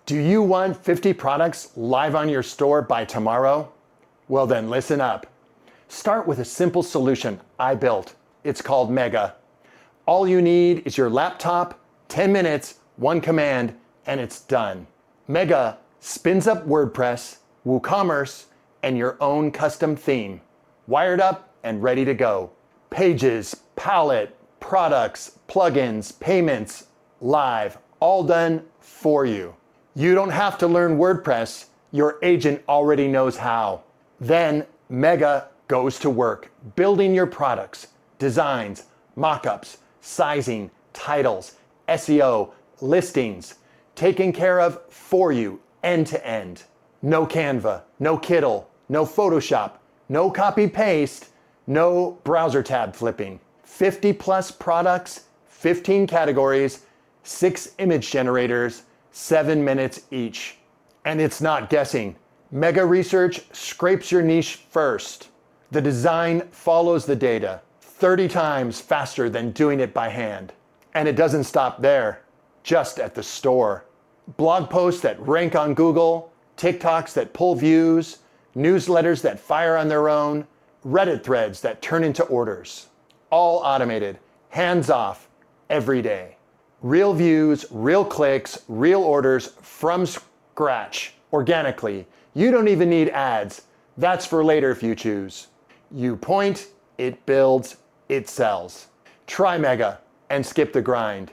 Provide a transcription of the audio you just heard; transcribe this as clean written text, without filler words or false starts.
Do you want 50 products live on your store by tomorrow? Well then listen up. Start with a simple solution I built. It's called M.E.G.A. All you need is your laptop, 10 minutes, one command, and it's done. M.E.G.A spins up WordPress, WooCommerce, and your own custom theme. Wired up and ready to go. Pages, palette, products, plugins, payments, live, all done for you. You don't have to learn WordPress. Your agent already knows how. Then M.E.G.A goes to work, building your products, designs, mockups, sizing, titles, SEO, listings, taken care of for you end to end. No Canva, no Kittl, no Photoshop, no copy paste, no browser tab flipping. 50 plus products, 15 categories, 6 image generators, 7 minutes each. And it's not guessing. M.E.G.A research scrapes your niche first. The design follows the data 30 times faster than doing it by hand. And it doesn't stop there, just at the store. Blog posts that rank on Google, TikToks that pull views, newsletters that fire on their own, Reddit threads that turn into orders. All automated, hands off, every day. Real views, real clicks, real orders from scratch, organically. You don't even need ads. That's for later if you choose. You point, it builds, it sells. Try M.E.G.A and skip the grind.